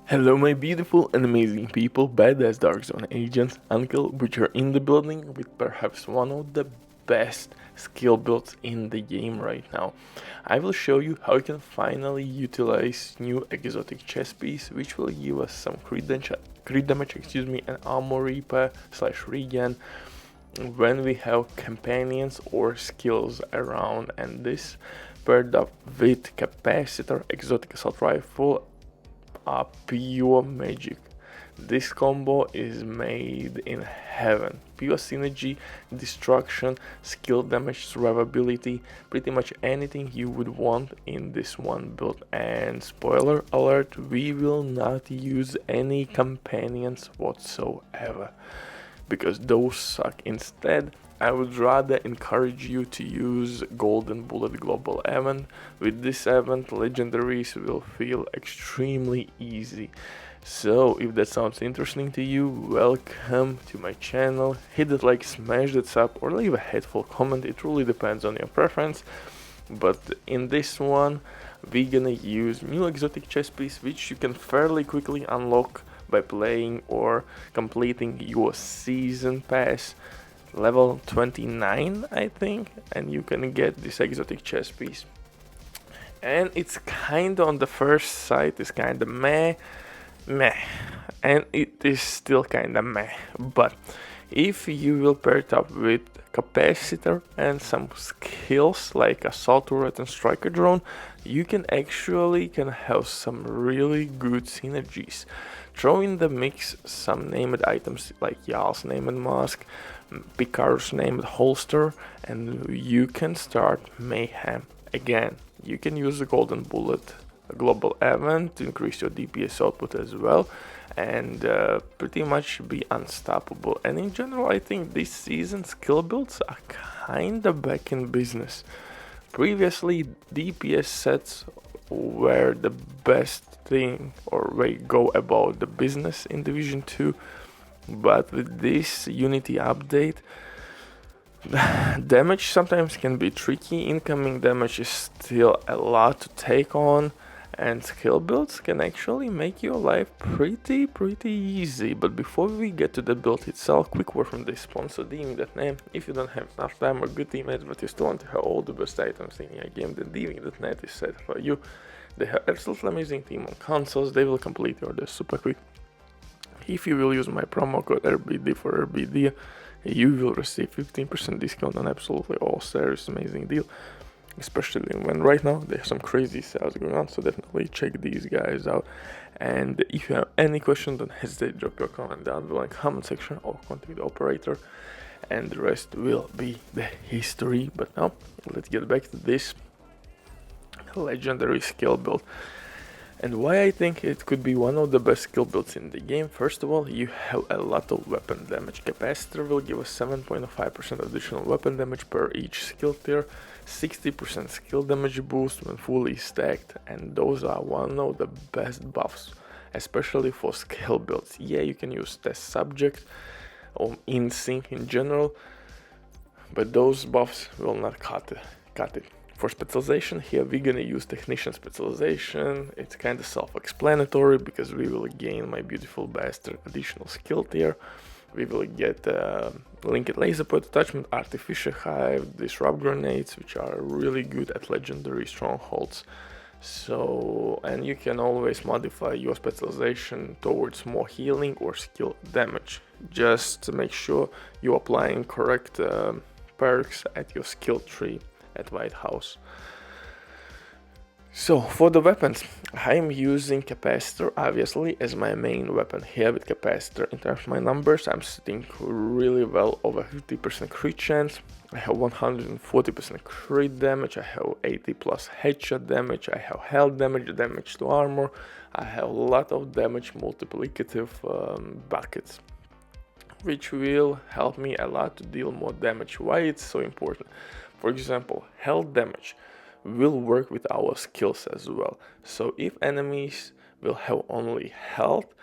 Hello my beautiful and amazing people, badass Dark Zone agents, Uncle Butcher in the building with perhaps one of the best skill builds in the game right now. I will show you how you can finally utilize new exotic chest piece which will give us some crit damage, and armor repair slash regen when we have companions or skills around, and this paired up with capacitor exotic assault rifle are pure magic. This combo is made in heaven. Pure synergy, destruction, skill damage, survivability, pretty much anything you would want in this one build. And spoiler alert, we will not use any companions whatsoever, because those suck. Instead, I would rather encourage you to use Golden Bullet Global Event. With this event, legendaries will feel extremely easy. So if that sounds interesting to you, welcome to my channel. Hit that like, smash that sub, or leave a hateful comment. It really depends on your preference. But in this one, we're gonna use new exotic chest piece which you can fairly quickly unlock by playing or completing your season pass level 29, I think, and you can get this exotic chest piece. And it's kind of on the first sight is kind of meh, and it is still kind of meh. But if you will pair it up with capacitor and some skills like assault turret and striker drone, you can have some really good synergies. Throw in the mix some named items like Jarl's named mask, Picar's named holster, and you can start mayhem. Again, you can use the golden bullet global event to increase your DPS output as well, and pretty much be unstoppable. And in general, I think this season skill builds are kinda back in business. Previously, DPS sets were the best thing or way go about the business in Division 2, but with this Unity update, damage sometimes can be tricky. Incoming damage is still a lot to take on, and skill builds can actually make your life pretty easy. But before we get to the build itself, quick word from the sponsor, Diving.net. If you don't have enough time or good teammates but you still want to have all the best items in your game, then Diving.net is set for you. They have absolutely amazing team on consoles. They will complete your order super quick. If you will use my promo code RBD for RBD, you will receive 15% discount on absolutely all series. Amazing deal, especially when right now there's some crazy sales going on, so definitely check these guys out. And if you have any questions, don't hesitate to drop your comment down below in the comment section or contact the operator, and the rest will be the history. But now let's get back to this legendary skill build and why I think it could be one of the best skill builds in the game. First of all, you have a lot of weapon damage. Capacitor will give us 7.5% additional weapon damage per each skill tier, 60% skill damage boost when fully stacked, and those are one of the best buffs, especially for skill builds. Yeah, you can use test subject or in sync in general, but those buffs will not cut it. For specialization, here we're gonna use technician specialization. It's kind of self-explanatory because we will gain my beautiful bastard additional skill tier. We will get linked laser point attachment, artificial hive, disrupt grenades, which are really good at legendary strongholds. So, and you can always modify your specialization towards more healing or skill damage. Just to make sure you're applying correct perks at your skill tree at White House. So for the weapons, I am using capacitor obviously as my main weapon here. With capacitor, in terms of my numbers, I'm sitting really well over 50% crit chance. I have 140% crit damage, I have 80 plus headshot damage, I have health damage to armor, I have a lot of damage multiplicative buckets, which will help me a lot to deal more damage. Why it's so important? For example, health damage will work with our skills as well. So if enemies will have only health,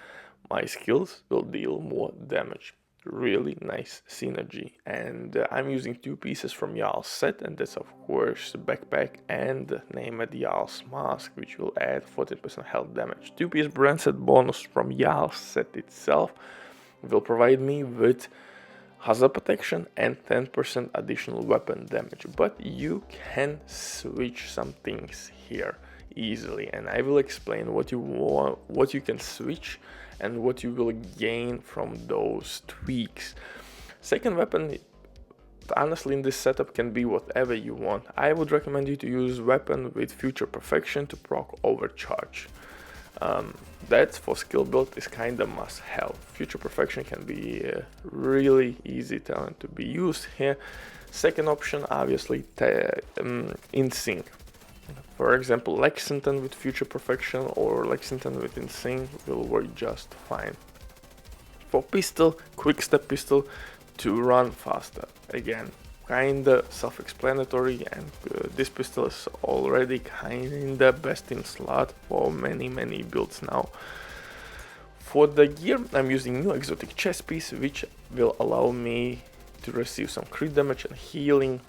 my skills will deal more damage. really nice synergy. And I'm using 2 pieces from Jarl's set, and that's of course the backpack and named Jarl's mask, which will add 14% health damage. 2-piece brand set bonus from Jarl's set itself will provide me with hazard protection and 10% additional weapon damage, but you can switch some things here easily, and I will explain what you want, what you can switch and what you will gain from those tweaks. Second weapon, honestly, in this setup can be whatever you want. I would recommend you to use weapon with future perfection to proc overcharge. That for skill build is kinda must have. Future perfection can be a really easy talent to be used here. Second option, obviously, in sync. For example, Lexington with future perfection or Lexington with in sync will work just fine. For pistol, quick step pistol to run faster. Again, kinda self-explanatory, and this pistol is already kinda best in slot for many builds now. For the gear, I'm using new exotic chest piece, which will allow me to receive some crit damage and healing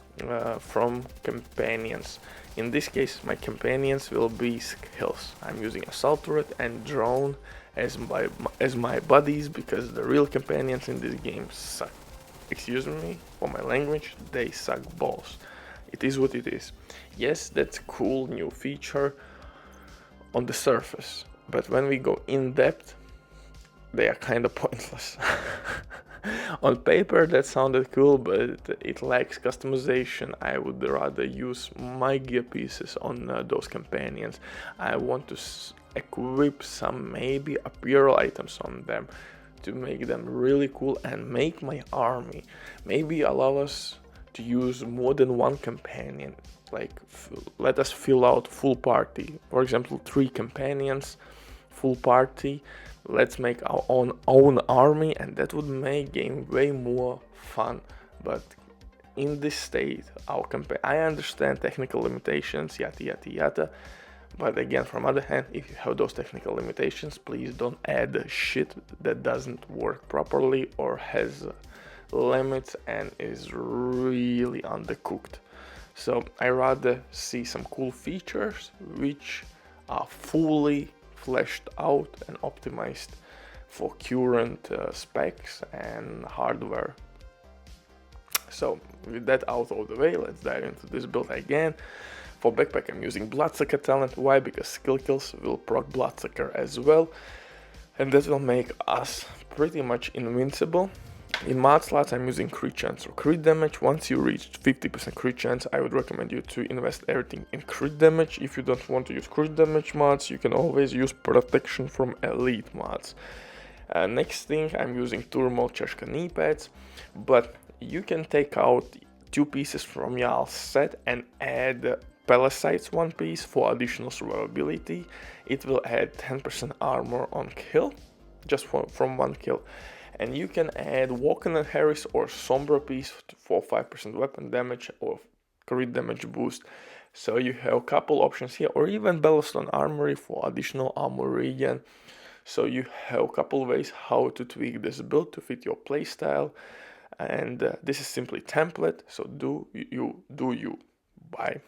from companions. In this case, my companions will be skills. I'm using assault turret and drone as my buddies, because the real companions in this game suck. Excuse me for my language, they suck balls. It is what it is. Yes, that's a cool new feature on the surface, but when we go in depth, they are kind of pointless. On paper that sounded cool, but it lacks customization. I would rather use my gear pieces on those companions. I want to equip some maybe apparel items on them to make them really cool and make my army. Maybe allow us to use more than one companion. Like let us fill out full party. For example, 3 companions, full party. Let's make our own army, and that would make game way more fun. But in this state, I understand technical limitations, yada. But again, from other hand, if you have those technical limitations, please don't add shit that doesn't work properly or has limits and is really undercooked. So I rather see some cool features which are fully fleshed out and optimized for current specs and hardware. So with that out of the way, let's dive into this build again. For backpack, I'm using Bloodsucker talent. Why? Because skill kills will proc Bloodsucker as well, and that will make us pretty much invincible. In mod slots, I'm using crit chance or crit damage. Once you reach 50% crit chance, I would recommend you to invest everything in crit damage. If you don't want to use crit damage mods, you can always use protection from elite mods. Next thing, I'm using Turmo Cheshka knee pads, but you can take out 2 pieces from Jarl's set and add Pellicites 1 piece for additional survivability. It will add 10% armor on kill, just from 1 kill. And you can add Walken and Harris or Sombra piece for 5% weapon damage or crit damage boost. So you have a couple options here, or even Bellastone Armory for additional armor regen. So you have a couple ways how to tweak this build to fit your playstyle. And this is simply template, so do you. Bye.